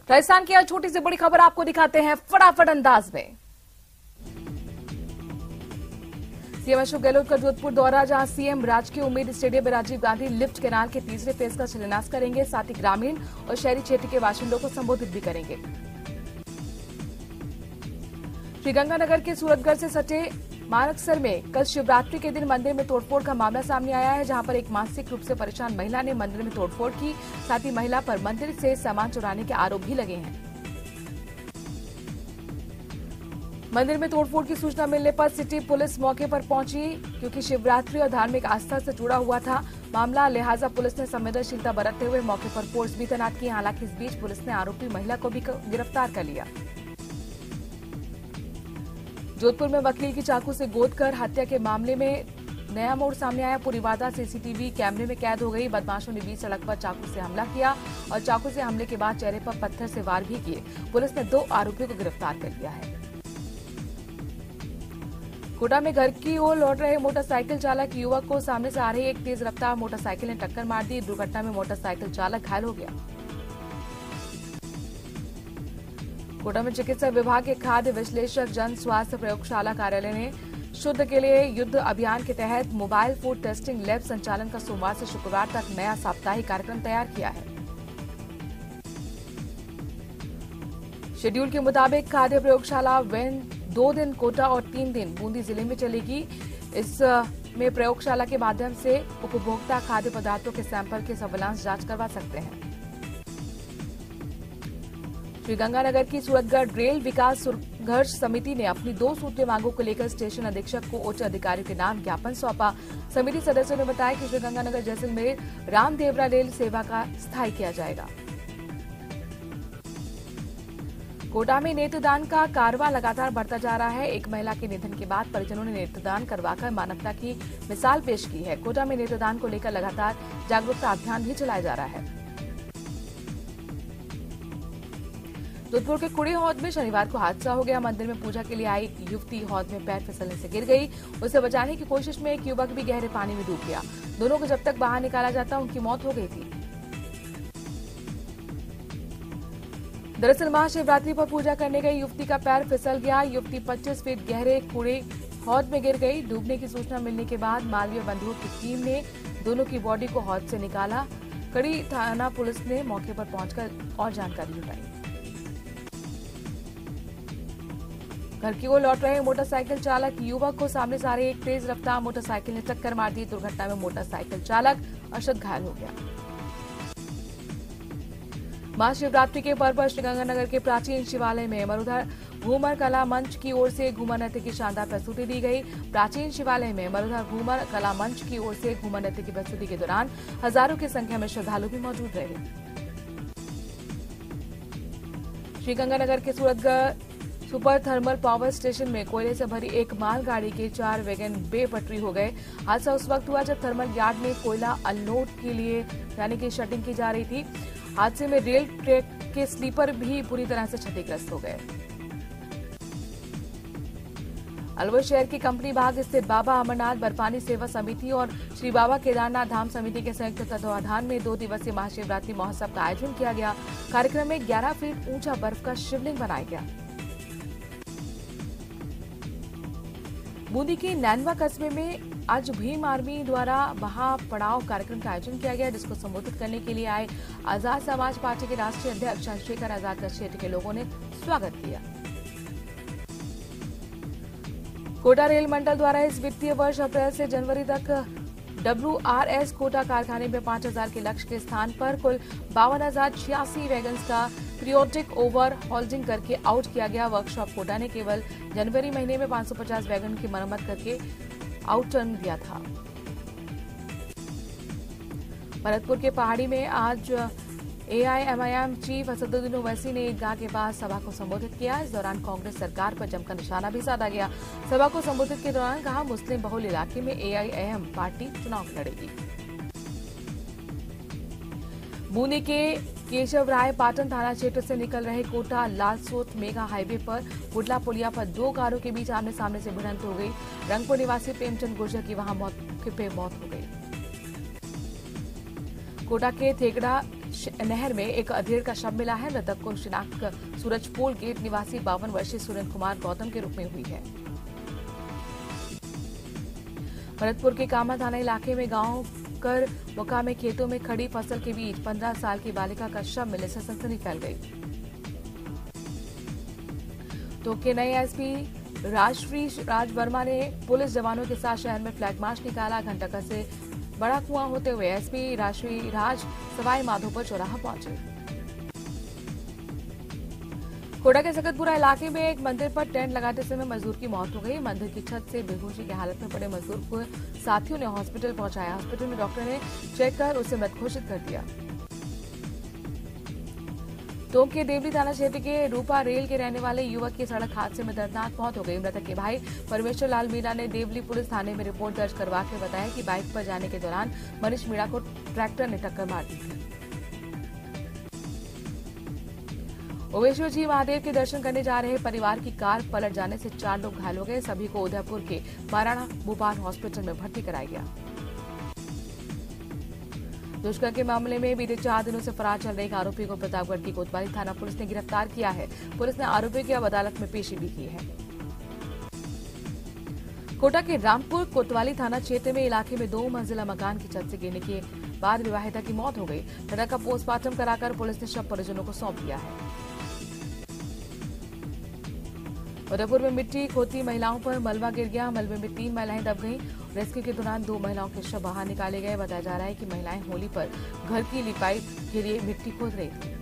राजस्थान की छोटी सी बड़ी खबर आपको दिखाते हैं फटाफट अंदाज में। सीएम अशोक गहलोत का जोधपुर दौरा, जहां सीएम राजकीय उम्मीद स्टेडियम में राजीव गांधी लिफ्ट कैनाल के तीसरे फेज का शिलान्यास करेंगे। साथ ही ग्रामीण और शहरी क्षेत्र के बाशिंदों को संबोधित भी करेंगे। श्रीगंगानगर के सूरतगढ़ से सटे मानकसर में कल शिवरात्रि के दिन मंदिर में तोड़फोड़ का मामला सामने आया है, जहां पर एक मानसिक रूप से परेशान महिला ने मंदिर में तोड़फोड़ की। साथ ही महिला पर मंदिर से सामान चुराने के आरोप भी लगे हैं। मंदिर में तोड़फोड़ की सूचना मिलने पर सिटी पुलिस मौके पर पहुंची, क्योंकि शिवरात्रि और धार्मिक आस्था से जुड़ा हुआ था मामला। लिहाजा पुलिस ने संवेदनशीलता बरतते हुए मौके पर फोर्स भी तैनात की। हालांकि इस बीच पुलिस ने आरोपी महिला को भी गिरफ्तार कर लिया। जोधपुर में वकील की चाकू से गोद कर हत्या के मामले में नया मोड़ सामने आया। पूरी वारदात सीसीटीवी कैमरे में कैद हो गई। बदमाशों ने बीच सड़क पर चाकू से हमला किया और चाकू से हमले के बाद चेहरे पर पत्थर से वार भी किए। पुलिस ने 2 आरोपियों को गिरफ्तार कर लिया है। कोटा में घर की ओर लौट रहे मोटरसाइकिल चालक युवक को सामने से आ रही एक तेज रफ्तार मोटरसाइकिल ने टक्कर मार दी। दुर्घटना में मोटरसाइकिल चालक घायल हो गया। कोटा में चिकित्सा विभाग के खाद्य विश्लेषक जन स्वास्थ्य प्रयोगशाला कार्यालय ने शुद्ध के लिए युद्ध अभियान के तहत मोबाइल फूड टेस्टिंग लैब संचालन का सोमवार से शुक्रवार तक नया साप्ताहिक कार्यक्रम तैयार किया है। शेड्यूल के मुताबिक खाद्य प्रयोगशाला 2 दिन कोटा और 3 दिन बूंदी जिले में चलेगी। इसमें प्रयोगशाला के माध्यम से उपभोक्ता खाद्य पदार्थों के सैंपल की सर्विलांस जांच करवा सकते हैं। श्रीगंगानगर की सूरतगढ़ रेल विकास संघर्ष समिति ने अपनी 2 सूत्रीय मांगों को लेकर स्टेशन अधीक्षक को उच्च अधिकारियों के नाम ज्ञापन सौंपा। समिति सदस्यों ने बताया कि श्रीगंगानगर जैसलमेर रामदेवरा रेल सेवा का स्थायी किया जाएगा। कोटा में नेत्रदान का कारवां लगातार बढ़ता जा रहा है। एक महिला के निधन के बाद परिजनों ने नेत्रदान करवाकर मानवता की मिसाल पेश की है। कोटा में नेत्रदान को लेकर लगातार जागरूकता अभियान भी चलाया जा रहा है। जोधपुर के कुड़ी हौद में शनिवार को हादसा हो गया। मंदिर में पूजा के लिए आई एक युवती हौद में पैर फिसलने से गिर गई। उसे बचाने की कोशिश में एक युवक भी गहरे पानी में डूब गया। दोनों को जब तक बाहर निकाला जाता उनकी मौत हो गई थी। दरअसल महाशिवरात्रि पर पूजा करने गई युवती का पैर फिसल गया। युवती 25 फीट गहरे कुड़ी हौद में गिर गई। डूबने की सूचना मिलने के बाद मालवीय बंधुओं की टीम ने दोनों की बॉडी को हौद से निकाला। कड़ी थाना पुलिस ने मौके पर पहुंचकर और जानकारी जुटाई। घर की ओर लौट रहे मोटरसाइकिल चालक युवक को सामने से आ रही एक तेज रफ्तार मोटरसाइकिल ने टक्कर मार दी। दुर्घटना में मोटरसाइकिल चालक अशद घायल हो गया। महाशिवरात्रि के पर्व पर श्रीगंगानगर के प्राचीन शिवालय में मरुधर घूमर कला मंच की ओर से घूमर नृत्य की शानदार प्रस्तुति दी गई। प्राचीन शिवालय में मरुधर घूमर कला मंच की ओर से घूमर नृत्य की प्रस्तुति के दौरान हजारों की संख्या में श्रद्धालु भी मौजूद रहे। श्रीगंगानगर के Suratgarh super thermal power station में कोयले से भरी एक मालगाड़ी के 4 वैगन बेपटरी हो गए। हादसा उस वक्त हुआ जब थर्मल यार्ड में कोयला अनलोड के लिए यानी कि शटिंग की जा रही थी। हादसे में रेल ट्रैक के स्लीपर भी पूरी तरह से क्षतिग्रस्त हो गए। अलवर शहर की कंपनी बाग स्थित बाबा अमरनाथ बर्फानी सेवा समिति और श्री बाबा केदारनाथ धाम समिति के संयुक्त तत्वावधान में 2 दिवसीय महाशिवरात्रि महोत्सव का आयोजन किया गया। कार्यक्रम में 11 फीट ऊंचा बर्फ का शिवलिंग बनाया गया। बूंदी के नैनवा कस्बे में आज भीम आर्मी द्वारा महापड़ाव कार्यक्रम का आयोजन किया गया, जिसको संबोधित करने के लिए आए आजाद समाज पार्टी के राष्ट्रीय अध्यक्ष चंद्रशेखर आजाद का क्षेत्र के लोगों ने स्वागत किया। कोटा रेल मंडल द्वारा इस वित्तीय वर्ष अप्रैल से जनवरी तक WRS कोटा कारखाने में 5000 के लक्ष्य के स्थान पर कुल 52,086 वैगन्स का पीरियोडिक ओवर हॉल्डिंग करके आउट किया गया। वर्कशॉप कोटा ने केवल जनवरी महीने में 550 वैगन की मरम्मत करके आउट टर्न दिया था। भरतपुर के पहाड़ी में आज AIMIM चीफ असदुद्दीन ओवैसी ने ईदगाह के पास सभा को संबोधित किया। इस दौरान कांग्रेस सरकार पर जमकर निशाना भी साधा गया। सभा को संबोधित के दौरान कहा, मुस्लिम बहुल इलाके में AIIM पार्टी चुनाव लड़ेगी। बूंदी के केशव राय पाटन थाना क्षेत्र से निकल रहे कोटा लालसोट मेगा हाईवे पर बुडला पुलिया पर 2 कारों के बीच आमने सामने से भिड़ंत हो गई। रंगपुर निवासी प्रेमचंद गुर्जर की वहां मौके पे मौत हो गई। कोटा के थेगड़ा नहर में एक अधेड़ का शव मिला है। मृतक को शिनाख्त सूरजपोल गेट निवासी 52 वर्षीय सुरेंद्र कुमार गौतम के रूप में हुई है। भरतपुर के कामा थाना इलाके में गांव कर मुकामे खेतों में खड़ी फसल के बीच 15 साल की बालिका का शव मिलने से सनसनी फैल गई। तो के नए एसपी राजश्री राज वर्मा ने पुलिस जवानों के साथ शहर में फ्लैग मार्च निकाला। घंटाघर से बड़ा कुआं होते हुए एसपी राजश्री राज सवाई माधोपुर चौराहा पहुंचे। कोटा के सकतपुरा इलाके में एक मंदिर पर टेंट लगाते समय मजदूर की मौत हो गई। मंदिर की छत से बेहोशी की हालत में पड़े मजदूर को साथियों ने हॉस्पिटल पहुंचाया। हॉस्पिटल में डॉक्टर ने चेक कर उसे मृत घोषित कर दिया। टोंक के देवली थाना क्षेत्र के रूपा रेल के रहने वाले युवक की सड़क हादसे में दर्दनाक मौत हो गई। मृतक के भाई परमेश्वर लाल मीणा ने देवली पुलिस थाने में रिपोर्ट दर्ज करवा के बताया कि बाइक पर जाने के दौरान मनीष मीणा को ट्रैक्टर ने टक्कर मार दी थी। ओवेश्वर जी महादेव के दर्शन करने जा रहे परिवार की कार पलट जाने से 4 लोग घायल हो गए। सभी को उदयपुर के महाराणा भूपाल हॉस्पिटल में भर्ती कराया गया। दुष्कर्म के मामले में बीते 4 दिनों से फरार चल रहे एक आरोपी को प्रतापगढ़ की कोतवाली थाना पुलिस ने गिरफ्तार किया है। पुलिस ने आरोपी की अब अदालत में पेशी भी की है। कोटा के रामपुर कोतवाली थाना क्षेत्र में इलाके में 2 मंजिला मकान की छत से गिरने के बाद विवाहिता की मौत हो गई। मृतक का पोस्टमार्टम कराकर पुलिस ने शव परिजनों को सौंप दिया है। उदयपुर में मिट्टी खोदती महिलाओं पर मलबा गिर गया। मलबे में 3 महिलाएं दब गईं। रेस्क्यू के दौरान 2 महिलाओं के शव बाहर निकाले गए। बताया जा रहा है कि महिलाएं होली पर घर की लिपाई के लिए मिट्टी खोद रही थी।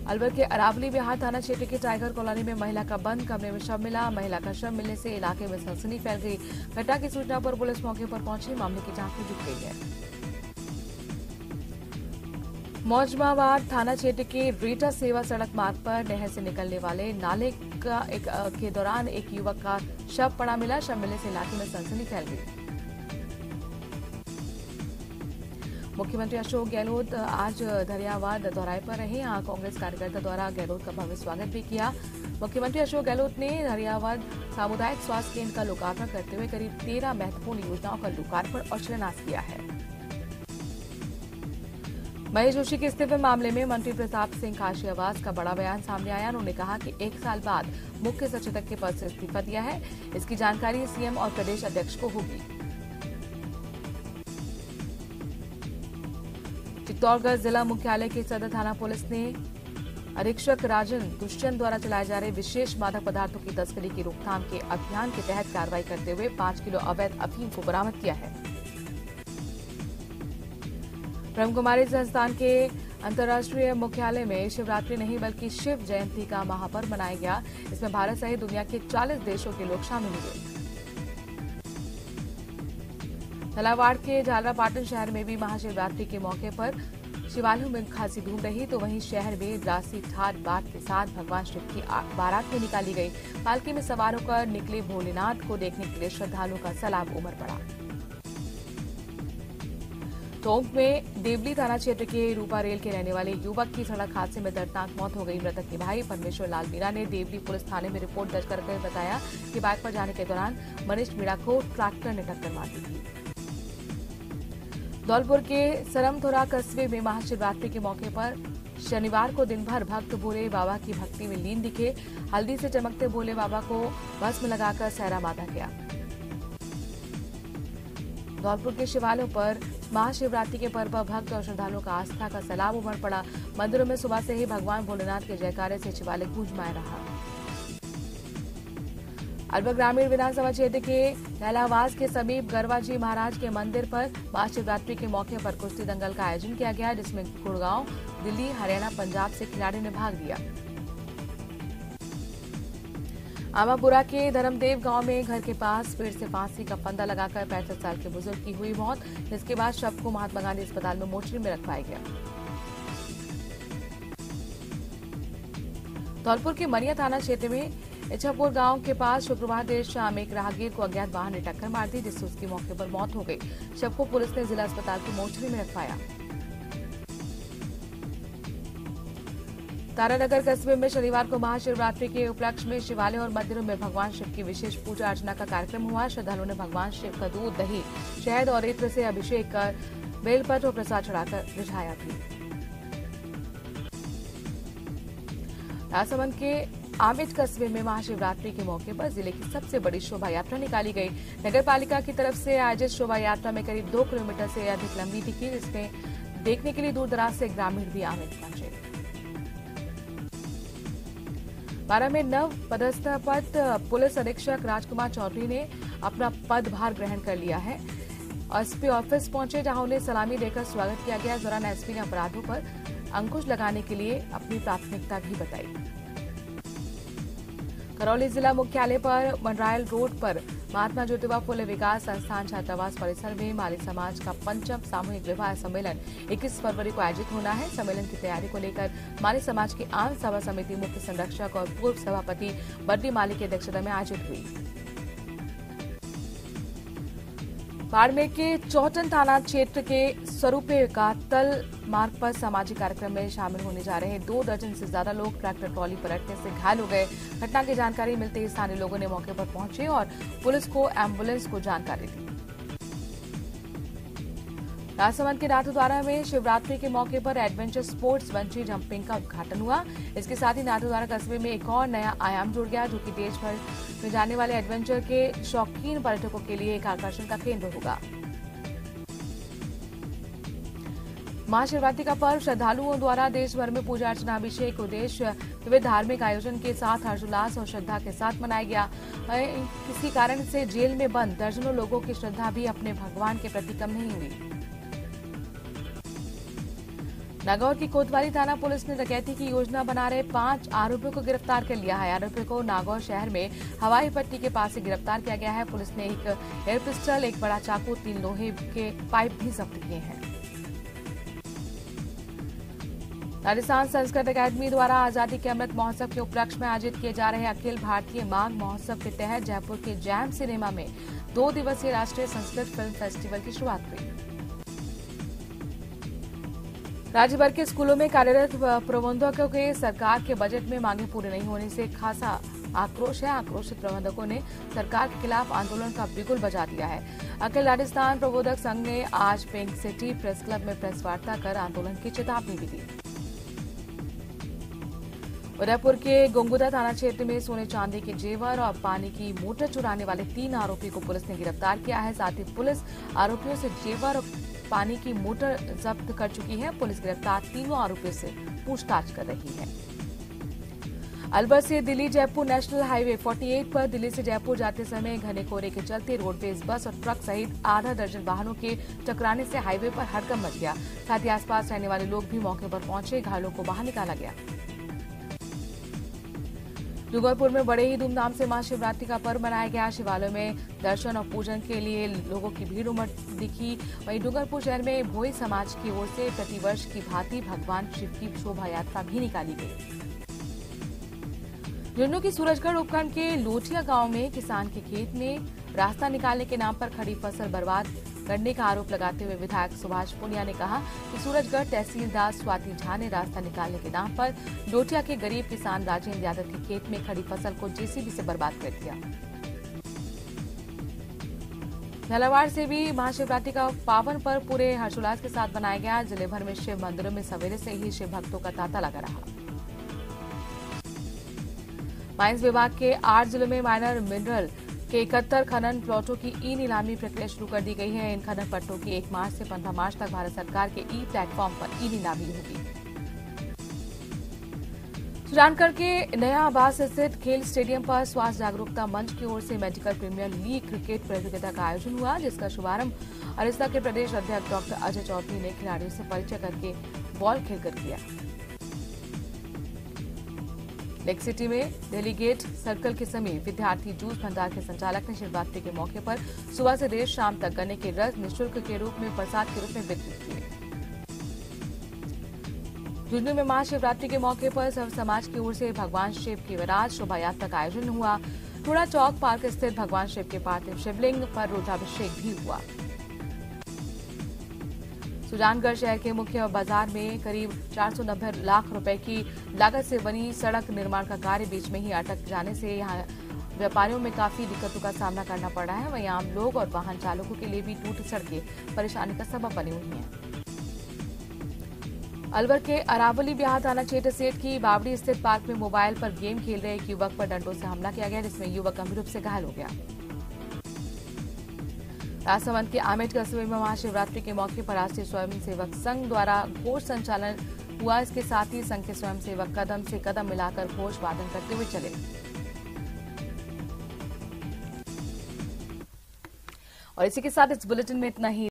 अलवर के अरावली बिहार थाना क्षेत्र के टाइगर कॉलोनी में महिला का बंद कमरे में शव मिला। महिला का शव मिलने से इलाके में सनसनी फैल गई। घटना की सूचना पर पुलिस मौके पर पहुंची। मामले की जांच में जुट गई है। मौजमाबाद थाना क्षेत्र के रेटा सेवा सड़क मार्ग पर नहर से निकलने वाले नाले के दौरान एक युवक का शव पड़ा मिला। शव मिलने से इलाके में सनसनी फैल गई। मुख्यमंत्री अशोक गहलोत आज धरियावाद दौरे पर रहे। यहां कांग्रेस कार्यकर्ता द्वारा गहलोत का भव्य स्वागत भी किया। मुख्यमंत्री अशोक गहलोत ने धरियावाद सामुदायिक स्वास्थ्य केंद्र का लोकार्पण करते हुए करीब 13 महत्वपूर्ण योजनाओं का लोकार्पण और शिलान्यास किया है। महेश जोशी के इस्तीफे मामले में मंत्री प्रताप सिंह खाचरियावास का बड़ा बयान सामने आया। उन्होंने कहा कि 1 साल बाद मुख्य सचेतक के पद से इस्तीफा दिया है। इसकी जानकारी सीएम और प्रदेश अध्यक्ष को होगी। चित्तौड़गढ़ जिला मुख्यालय के सदर थाना पुलिस ने अधीक्षक राजन दुष्यंत द्वारा चलाए जा रहे विशेष मादक पदार्थों की तस्करी की रोकथाम के अभियान के तहत कार्रवाई करते हुए 5 किलो अवैध अफीम को बरामद किया है। ब्रह्मकुमारी संस्थान के अंतर्राष्ट्रीय मुख्यालय में शिवरात्रि नहीं बल्कि शिव जयंती का महापर्व मनाया गया। इसमें भारत सहित दुनिया के 40 देशों के लोग शामिल हुए। झालावाड़ के झालरापाटन शहर में भी महाशिवरात्रि के मौके पर शिवालयों में खासी धूम रही। तो वहीं शहर में रासी ठाट बाट के साथ भगवान शिव की बारात भी निकाली गई। पालकी में सवार होकर निकले भोलेनाथ को देखने के लिए श्रद्धालुओं का सैलाब उमड़ पड़ा। टोंक में देवली थाना क्षेत्र के रूपा रेल के रहने वाले युवक की सड़क हादसे में दर्दनाक मौत हो गई। मृतक के भाई परमेश्वर लाल मीणा ने देवली पुलिस थाने में रिपोर्ट दर्ज करके बताया कि बाइक पर जाने के दौरान मनीष मीणा को ट्रैक्टर ने टक्कर मार दी थी। धौलपुर के सरमथुरा कस्बे में महाशिवरात्रि के मौके पर शनिवार को दिन भर भक्त भोले बाबा की भक्ति में लीन दिखे। हल्दी से चमकते भोले बाबा को भस्म लगाकर सहरा बांधा गया। धौलपुर के शिवालयों पर महाशिवरात्रि के पर्व पर भक्त और श्रद्धालुओं का आस्था का सैलाब उमड़ पड़ा। मंदिरों में सुबह से ही भगवान भोलेनाथ के जयकारे से शिवालय गूंजमाए रहा। अलवर ग्रामीण विधानसभा क्षेत्र के लैलावास के समीप गरवाजी महाराज के मंदिर पर महाशिवरात्रि के मौके पर कुश्ती दंगल का आयोजन किया गया, जिसमें गुड़गांव, दिल्ली, हरियाणा, पंजाब से खिलाड़ियों ने भाग लिया। आमापुरा के धर्मदेव गांव में घर के पास पेड़ से फांसी का फंदा लगाकर 65 साल के बुजुर्ग की हुई मौत। जिसके बाद शव को महात्मा गांधी अस्पताल में मोर्चरी में रखवाया गया। धौलपुर के मनिया थाना क्षेत्र में इच्छापुर गांव के पास शुक्रवार देर शाम एक राहगीर को अज्ञात वाहन ने टक्कर मार दी, जिससे उसकी मौके पर मौत हो गई। शव को पुलिस ने जिला अस्पताल की मोर्चरी में रखवाया। तारानगर कस्बे में शनिवार को महाशिवरात्रि के उपलक्ष्य में शिवालयों और मंदिरों में भगवान शिव की विशेष पूजा अर्चना का कार्यक्रम हुआ। श्रद्धालुओं ने भगवान शिव का दूध, दही, शहद और इत्र से अभिषेक कर बेलपत्र और प्रसाद चढ़ाकर रिझाया भी। राजसमंद के आमिद कस्बे में महाशिवरात्रि के मौके पर जिले की सबसे बड़ी शोभा यात्रा निकाली गई। नगर पालिका की तरफ से आयोजित शोभा यात्रा में करीब 2 किलोमीटर से अधिक लंबी थी, जिसमें देखने के लिए दूर दराज से ग्रामीण भी आमिद पहुंचे। बारा में नव पदस्थ पुलिस अधीक्षक राजकुमार चौधरी ने अपना पदभार ग्रहण कर लिया है। एसपी ऑफिस पहुंचे, जहां उन्हें सलामी देकर स्वागत किया गया। इस दौरान एसपी ने अपराधों पर अंकुश लगाने के लिए अपनी प्राथमिकता भी बताई। करौली जिला मुख्यालय पर मंडरायल रोड पर महात्मा ज्योतिबा फुले विकास संस्थान छात्रावास परिसर में माली समाज का 5वां सामूहिक विवाह सम्मेलन 21 फरवरी को आयोजित होना है। सम्मेलन की तैयारी को लेकर माली समाज की आम सभा समिति मुख्य संरक्षक और पूर्व सभापति बद्री माली की अध्यक्षता में आयोजित हुई। बाड़मेर के चौटन थाना क्षेत्र के स्वरूपे का तल मार्ग पर सामाजिक कार्यक्रम में शामिल होने जा रहे 2 दर्जन से ज्यादा लोग ट्रैक्टर ट्रॉली पलटने से घायल हो गए। घटना की जानकारी मिलते ही स्थानीय लोगों ने मौके पर पहुंचे और पुलिस को एम्बुलेंस को जानकारी दी। राजसमंद के नाथद्वारा में शिवरात्रि के मौके पर एडवेंचर स्पोर्ट्स बंजी जंपिंग का उद्घाटन हुआ। इसके साथ ही नाथद्वारा कस्बे में एक और नया आयाम जुड़ गया, जो कि देश भर में जाने वाले एडवेंचर के शौकीन पर्यटकों के लिए एक आकर्षण का केंद्र होगा। महाशिवरात्रि का पर्व श्रद्धालुओं द्वारा देश भर में पूजा अर्चना, अभिषेक, उद्देश्य विविध धार्मिक आयोजन के साथ हर्षोल्लास और श्रद्धा के साथ मनाया गया। किसी कारण से जेल में बंद दर्जनों लोगों की श्रद्धा भी अपने भगवान के प्रति कम नहीं हुई। नागौर की कोतवाली थाना पुलिस ने डकैती की योजना बना रहे 5 आरोपियों को गिरफ्तार कर लिया है। आरोपियों को नागौर शहर में हवाई पट्टी के पास से गिरफ्तार किया गया है। पुलिस ने एक एयर पिस्टल, एक बड़ा चाकू, 3 लोहे के पाइप भी जब्त किए हैं। राजस्थान संस्कृत अकादमी द्वारा आजादी के अमृत महोत्सव के उपलक्ष्य में आयोजित किए जा रहे अखिल भारतीय माघ महोत्सव के तहत जयपुर के जैम सिनेमा में 2 दिवसीय राष्ट्रीय संस्कृत फिल्म फेस्टिवल की शुरुआत हुई। राज्य भर के स्कूलों में कार्यरत प्रबंधकों के सरकार के बजट में मांगे पूरे नहीं होने से खासा आक्रोश है। आक्रोशित प्रबंधकों ने सरकार के खिलाफ आंदोलन का बिगुल बजा दिया है। अखिल राजस्थान प्रबोधक संघ ने आज पिंक सिटी प्रेस क्लब में प्रेस वार्ता कर आंदोलन की चेतावनी भी दी। उदयपुर के गोंगुदा थाना क्षेत्र में सोने चांदी के जेवर और पानी की मोटर चुराने वाले 3 आरोपी को पुलिस ने गिरफ्तार किया है। साथ ही पुलिस आरोपियों से जेवर और पानी की मोटर जब्त कर चुकी है। पुलिस गिरफ्तार तीनों आरोपियों से पूछताछ कर रही है। अलवर से दिल्ली जयपुर नेशनल हाईवे 48 पर दिल्ली से जयपुर जाते समय घने कोहरे के चलते रोडवेज बस और ट्रक सहित आधा दर्जन वाहनों के टकराने से हाईवे पर हड़कंप मच गया। साथ ही आसपास रहने वाले लोग भी मौके पर पहुंचे। घायलों को बाहर निकाला गया। डूंगरपुर में बड़े ही धूमधाम से महाशिवरात्रि का पर्व मनाया गया। शिवालयों में दर्शन और पूजन के लिए लोगों की भीड़ उमड़ दिखी। वहीं डूंगरपुर शहर में भोई समाज की ओर से प्रतिवर्ष की भांति भगवान शिव की शोभा यात्रा भी निकाली गई। झुंझुनू की सूरजगढ़ उपखंड के लोटिया गांव में किसान के खेत में रास्ता निकालने के नाम पर खड़ी फसल बर्बाद करने का आरोप लगाते हुए विधायक सुभाष पुनिया ने कहा कि सूरजगढ़ तहसीलदार स्वाति झा ने रास्ता निकालने के नाम पर लोटिया के गरीब किसान राजेंद्र यादव के खेत में खड़ी फसल को जेसीबी से बर्बाद कर दिया। झालावाड़ से भी महाशिवरात्रि का पावन पर्व पूरे हर्षोल्लास के साथ मनाया गया। जिले भर में शिव मंदिरों में सवेरे से ही शिव भक्तों का तांता लगा रहा। माइंस विभाग के 8 जिलों में माइनर मिनरल के 71 खनन प्लॉटों की ई नीलामी प्रक्रिया शुरू कर दी गई है। इन खनन पट्टों की 1 मार्च से 15 मार्च तक भारत सरकार के ई प्लेटफॉर्म पर ई नीलामी होगी। सुजानगढ़ के नया आवास स्थित खेल स्टेडियम पर स्वास्थ्य जागरूकता मंच की ओर से मेडिकल प्रीमियर लीग क्रिकेट प्रतियोगिता का आयोजन हुआ, जिसका शुभारंभ अरिस्ता के प्रदेश अध्यक्ष डॉक्टर अजय चौधरी ने खिलाड़ियों से परिचय करके बॉल खेलकर किया। लेक सिटी में डेलीगेट सर्कल के समीप विद्यार्थी जूस भंडार के संचालक ने शिवरात्रि के मौके पर सुबह से देर शाम तक गन्ने के रस निःशुल्क के रूप में प्रसाद के रूप में वितरित किए। झुंझुनू में महाशिवरात्रि के मौके पर सर्व समाज की ओर से भगवान शिव की विराट शोभा यात्रा का आयोजन हुआ। टोड़ा चौक पार्क स्थित भगवान शिव के पार्थिव शिवलिंग पर रुद्राभिषेक भी हुआ। सुजानगढ़ शहर के मुख्य बाजार में करीब 490 लाख रुपए की लागत से बनी सड़क निर्माण का कार्य बीच में ही अटक जाने से यहां व्यापारियों में काफी दिक्कतों का सामना करना पड़ रहा है। वहीं आम लोग और वाहन चालकों के लिए भी टूटी सड़कें परेशानी का सबब बनी हुई हैं। अलवर के अरावली ब्याह थाना क्षेत्र सेठ की बावड़ी स्थित पार्क में मोबाइल पर गेम खेल रहे एक युवक पर डंडों से हमला किया गया, जिसमें युवक गंभीर रूप से घायल हो गया। राजसमंद के आमेट कस्बे में महाशिवरात्रि के मौके पर राष्ट्रीय स्वयंसेवक संघ द्वारा घोष संचालन हुआ। इसके साथ ही संघ के स्वयंसेवक कदम से कदम मिलाकर घोष वादन करते हुए चले। और इसी के साथ इस बुलेटिन में इतना ही।